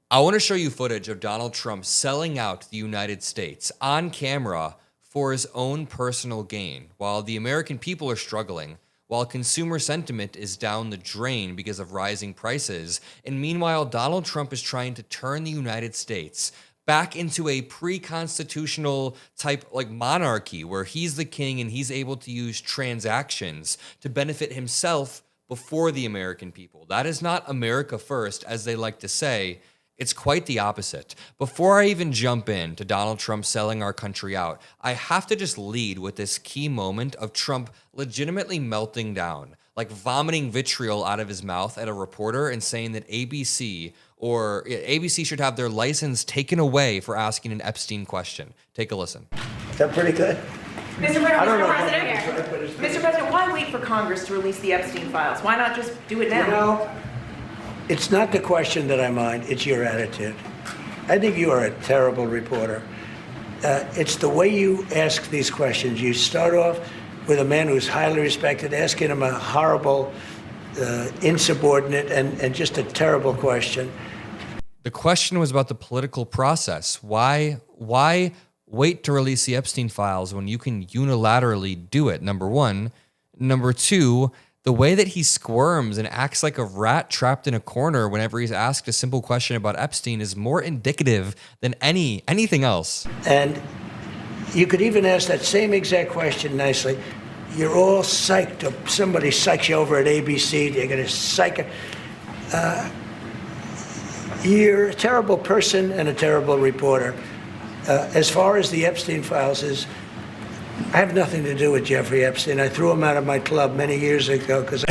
I want to show you footage of Donald Trump selling out the United States on camera for his own personal gain, while the American people are struggling, while consumer sentiment is down the drain because of rising prices, and meanwhile, Donald Trump is trying to turn the United States back into a pre-constitutional type like monarchy where he's the king and he's able to use transactions to benefit himself before the American people. That is not America first, as they like to say. It's quite the opposite. Before I even jump in to Donald Trump selling our country out, I have to just lead with this key moment of Trump legitimately melting down, like vomiting vitriol out of his mouth at a reporter and saying that ABC should have their license taken away for asking an Epstein question. Take a listen. Is that pretty good? Mr. President, why wait for Congress to release the Epstein files? Why not just do it now? You know, it's not the question that I mind, it's your attitude. I think you are a terrible reporter. It's the way you ask these questions. You start off with a man who's highly respected, asking him a horrible, insubordinate, and just a terrible question. The question was about the political process. Why wait to release the Epstein files when you can unilaterally do it, number one? Number two, the way that he squirms and acts like a rat trapped in a corner whenever he's asked a simple question about Epstein is more indicative than anything else. And you could even ask that same exact question nicely. You're all psyched up. Somebody psychs you over at ABC. You're going to psych it. You're a terrible person and a terrible reporter. As far as the Epstein files is, I have nothing to do with Jeffrey Epstein. I threw him out of my club many years ago because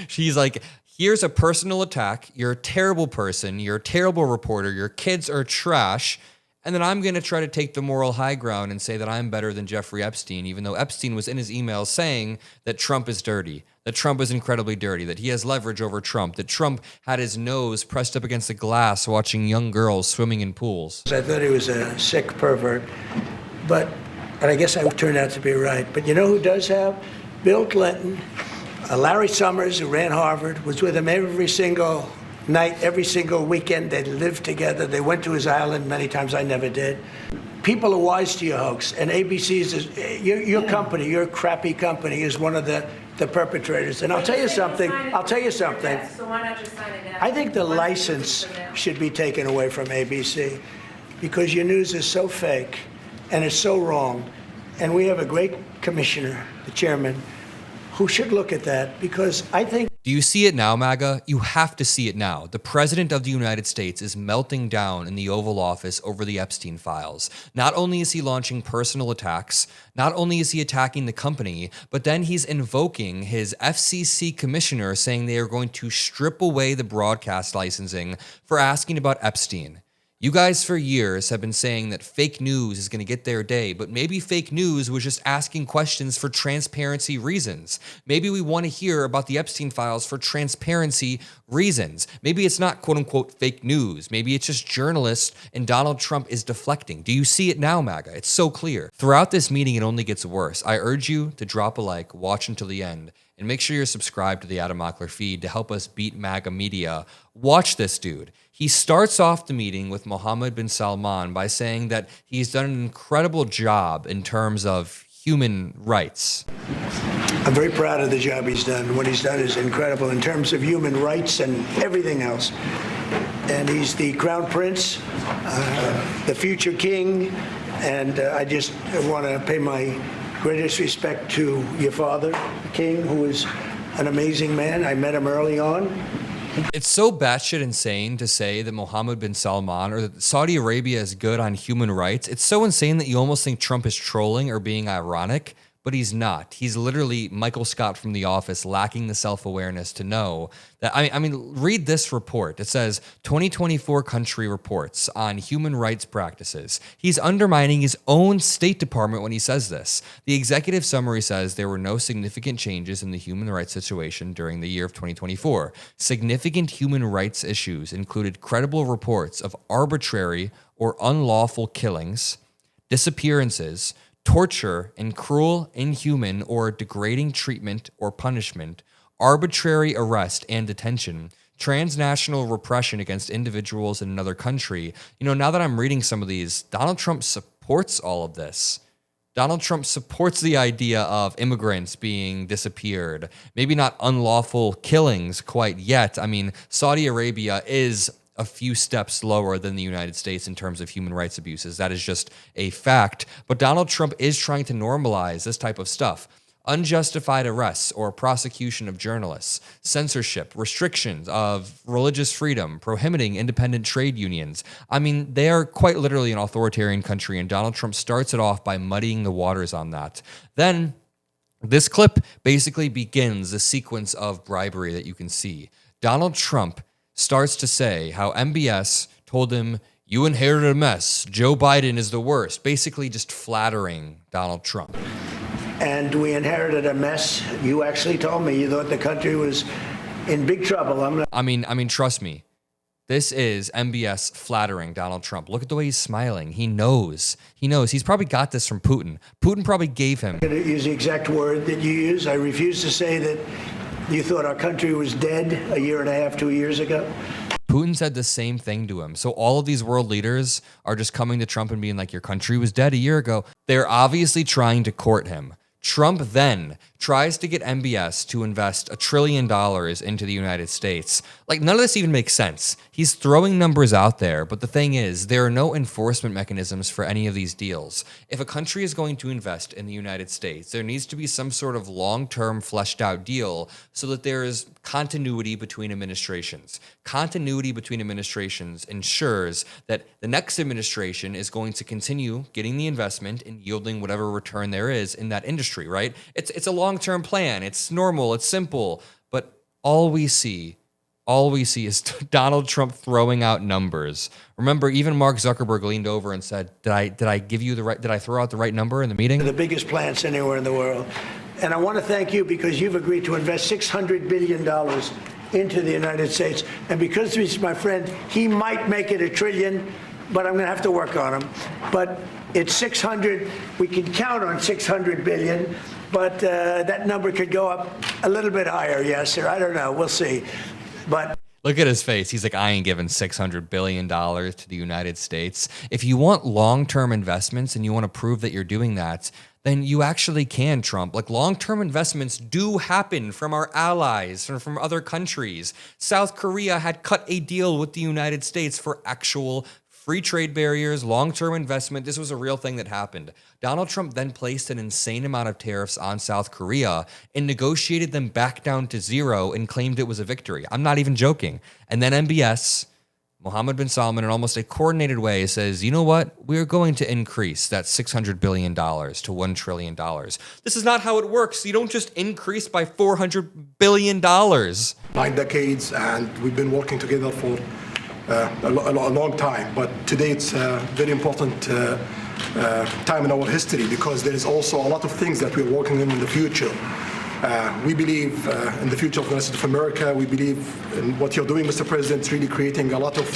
She's like, here's a personal attack. You're a terrible person. You're a terrible reporter. Your kids are trash. And then I'm going to try to take the moral high ground and say that I'm better than Jeffrey Epstein, even though Epstein was in his emails saying that Trump is dirty, that Trump is incredibly dirty, that he has leverage over Trump, that Trump had his nose pressed up against the glass watching young girls swimming in pools. I thought he was a sick pervert. But I guess I turned out to be right. But you know who does have? Bill Clinton, Larry Summers, who ran Harvard, was with him every single night, every single weekend. They lived together. They went to his island many times. I never did. People are wise to your hoax, and ABC's your company, your crappy company, is one of the perpetrators. And I'll tell you something. So why not just sign it now? I think the license should be taken away from ABC because your news is so fake and it's so wrong. And we have a great commissioner, the chairman, who should look at that because I think. Do you see it now, MAGA? You have to see it now. The President of the United States is melting down in the Oval Office over the Epstein files. Not only is he launching personal attacks, not only is he attacking the company, but then he's invoking his FCC commissioner saying they are going to strip away the broadcast licensing for asking about Epstein. You guys for years have been saying that fake news is going to get their day, but maybe fake news was just asking questions for transparency reasons. Maybe we want to hear about the Epstein files for transparency reasons. Maybe it's not quote unquote fake news. Maybe it's just journalists and Donald Trump is deflecting. Do you see it now, MAGA? It's so clear. Throughout this meeting, it only gets worse. I urge you to drop a like, watch until the end, and make sure you're subscribed to the Adam Mockler feed to help us beat MAGA media. Watch this dude. He starts off the meeting with Mohammed bin Salman by saying that he's done an incredible job in terms of human rights. I'm very proud of the job he's done. What he's done is incredible in terms of human rights and everything else. And he's the crown prince, the future king, and I just want to pay my greatest respect to your father, the king, who is an amazing man. I met him early on. It's so batshit insane to say that Mohammed bin Salman or that Saudi Arabia is good on human rights. It's so insane that you almost think Trump is trolling or being ironic, but he's not. He's literally Michael Scott from The Office, lacking the self-awareness to know that. I mean, read this report. It says 2024 country reports on human rights practices. He's undermining his own State Department when he says this. The executive summary says there were no significant changes in the human rights situation during the year of 2024. Significant human rights issues included credible reports of arbitrary or unlawful killings, disappearances, torture, and cruel, inhuman, or degrading treatment or punishment, arbitrary arrest and detention, transnational repression against individuals in another country. Now that I'm reading some of these, Donald Trump supports all of this. Donald Trump supports the idea of immigrants being disappeared. Maybe not unlawful killings quite yet. I mean, Saudi Arabia is a few steps lower than the United States in terms of human rights abuses. That is just a fact. But Donald Trump is trying to normalize this type of stuff. Unjustified arrests or prosecution of journalists, censorship, restrictions of religious freedom, prohibiting independent trade unions. I mean, they are quite literally an authoritarian country, and Donald Trump starts it off by muddying the waters on that. Then, this clip basically begins the sequence of bribery that you can see. Donald Trump starts to say how MBS told him, "You inherited a mess. Joe Biden is the worst," basically just flattering Donald Trump. And we inherited a mess. You actually told me you thought the country was in big trouble. I mean, trust me. This is MBS flattering Donald Trump. Look at the way he's smiling. He knows. He's probably got this from Putin. Putin probably gave him. I'm going to use the exact word that you use. I refuse to say that you thought our country was dead a year and a half, 2 years ago. Putin said the same thing to him. So all of these world leaders are just coming to Trump and being like, your country was dead a year ago. They're obviously trying to court him. Trump then tries to get MBS to invest $1 trillion into the United States. Like, none of this even makes sense. He's throwing numbers out there, but the thing is, there are no enforcement mechanisms for any of these deals. If a country is going to invest in the United States, there needs to be some sort of long-term fleshed out deal so that there is continuity between administrations. Continuity between administrations ensures that the next administration is going to continue getting the investment and yielding whatever return there is in that industry, right? It's a long-term plan. It's normal. It's simple. But all we see is Donald Trump throwing out numbers. Remember, even Mark Zuckerberg leaned over and said, did I throw out the right number in the meeting? The biggest plants anywhere in the world. And I want to thank you because you've agreed to invest $600 billion into the United States. And because he's my friend, he might make it $1 trillion, but I'm going to have to work on him. But it's 600. We can count on 600 billion, but that number could go up a little bit higher. Yes, sir. I don't know. We'll see. But look at his face. He's like, I ain't giving $600 billion to the United States. If you want long-term investments and you want to prove that you're doing that, then you actually can, Trump. Like, long-term investments do happen from our allies, from other countries. South Korea had cut a deal with the United States for actual free trade barriers, long-term investment. This was a real thing that happened. Donald Trump then placed an insane amount of tariffs on South Korea and negotiated them back down to zero and claimed it was a victory. I'm not even joking. And then MBS, Mohammed bin Salman, in almost a coordinated way, says, you know what? We're going to increase that $600 billion to $1 trillion. This is not how it works. You don't just increase by $400 billion. 9 decades, and we've been working together for a long time, but today it's a very important time in our history because there is also a lot of things that we're working on in the future. We believe in the future of the United States of America. We believe in what you're doing, Mr. President, really creating a lot of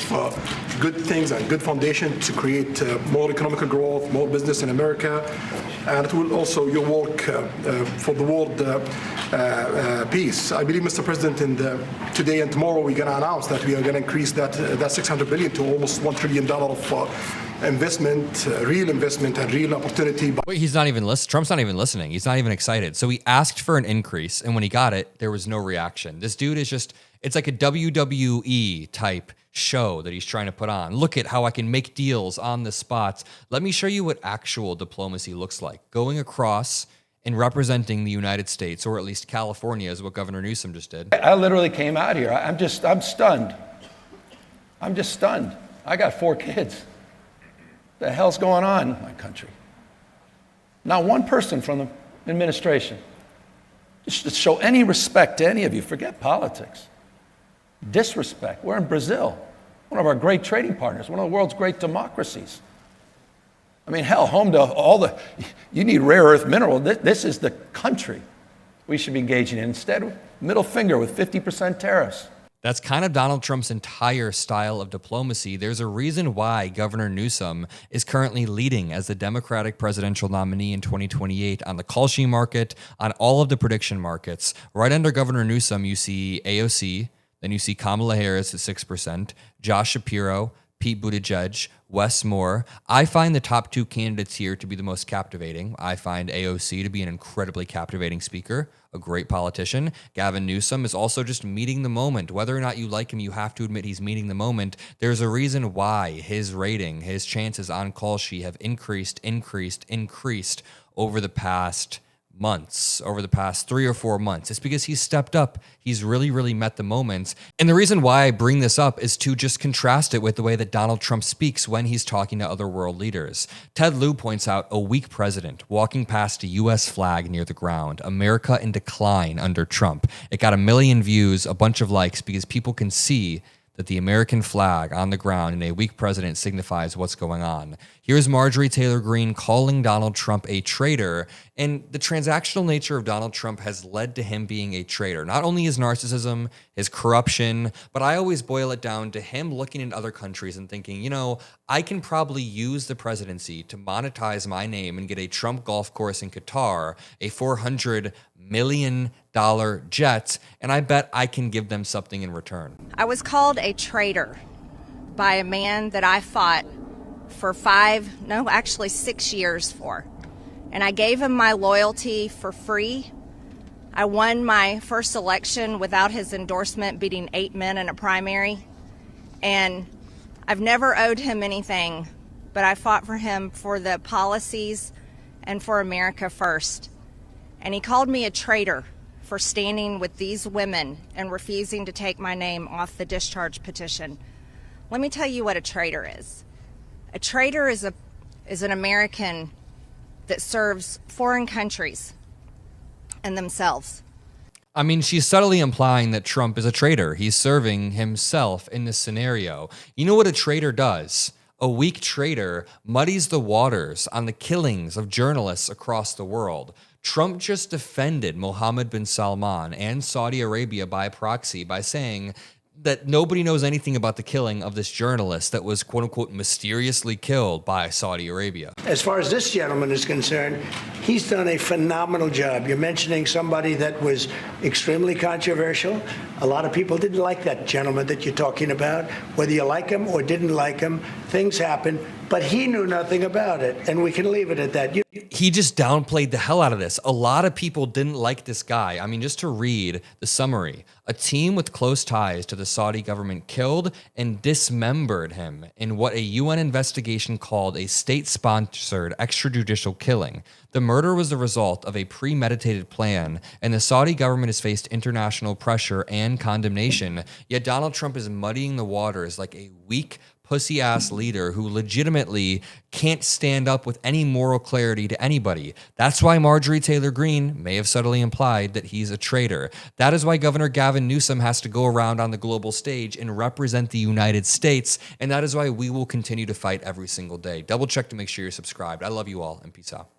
good things and good foundation to create more economic growth, more business in America. And it will also your work for the world peace. I believe, Mr. President, today and tomorrow we're going to announce that we are going to increase that $600 billion to almost $1 trillion of investment, real investment and real opportunity. Wait, he's not even listening. Trump's not even listening. He's not even excited. So he asked for an increase, and when he got it, there was no reaction. This dude is just, it's like a WWE type show that he's trying to put on. Look at how I can make deals on the spot. Let me show you what actual diplomacy looks like. Going across and representing the United States, or at least California, is what Governor Newsom just did. I literally came out here. I'm stunned. I'm just stunned. I got 4 kids. The hell's going on in my country? Not one person from the administration. Just to show any respect to any of you, forget politics. Disrespect. We're in Brazil, one of our great trading partners, one of the world's great democracies. I mean, hell, home to you need rare earth mineral. This is the country we should be engaging in. Instead, middle finger with 50% tariffs. That's kind of Donald Trump's entire style of diplomacy. There's a reason why Governor Newsom is currently leading as the Democratic presidential nominee in 2028 on the call sheet market, on all of the prediction markets. Right under Governor Newsom, you see AOC, Then you see Kamala Harris at 6%, Josh Shapiro, Pete Buttigieg, Wes Moore. I find the top two candidates here to be the most captivating. I find AOC to be an incredibly captivating speaker, a great politician. Gavin Newsom is also just meeting the moment. Whether or not you like him, you have to admit he's meeting the moment. There's a reason why his rating, his chances on call sheet have increased over the past months, over the past 3 or 4 months. It's because he's stepped up. He's really met the moments. And the reason why I bring this up is to just contrast it with the way that Donald Trump speaks when he's talking to other world leaders. Ted Lieu points out a weak president walking past a U.S. flag near the ground. America in decline under Trump. It got 1 million views, a bunch of likes, because people can see that the American flag on the ground in a weak president signifies what's going on. Here's Marjorie Taylor Greene calling Donald Trump a traitor, and the transactional nature of Donald Trump has led to him being a traitor. Not only his narcissism, his corruption, but I always boil it down to him looking at other countries and thinking, you know, I can probably use the presidency to monetize my name and get a Trump golf course in Qatar, a $400 million jet, and I bet I can give them something in return. I was called a traitor by a man that I fought for 6 years for. And I gave him my loyalty for free. I won my first election without his endorsement, beating 8 men in a primary. And I've never owed him anything, but I fought for him for the policies and for America first. And he called me a traitor for standing with these women and refusing to take my name off the discharge petition. Let me tell you what a traitor is. A traitor is an American that serves foreign countries and themselves. I mean, she's subtly implying that Trump is a traitor. He's serving himself in this scenario. You know what a traitor does? A weak traitor muddies the waters on the killings of journalists across the world. Trump just defended Mohammed bin Salman and Saudi Arabia by proxy by saying that nobody knows anything about the killing of this journalist that was, quote unquote, mysteriously killed by Saudi Arabia. As far as this gentleman is concerned, he's done a phenomenal job. You're mentioning somebody that was extremely controversial. A lot of people didn't like that gentleman that you're talking about. Whether you like him or didn't like him, things happen. But he knew nothing about it, and we can leave it at that. He just downplayed the hell out of this. A lot of people didn't like this guy. I mean, just to read the summary, a team with close ties to the Saudi government killed and dismembered him in what a UN investigation called a state-sponsored extrajudicial killing. The murder was the result of a premeditated plan, and the Saudi government has faced international pressure and condemnation, yet Donald Trump is muddying the waters like a weak, pussy-ass leader who legitimately can't stand up with any moral clarity to anybody. That's why Marjorie Taylor Greene may have subtly implied that he's a traitor. That is why Governor Gavin Newsom has to go around on the global stage and represent the United States, and that is why we will continue to fight every single day. Double check to make sure you're subscribed. I love you all, and peace out.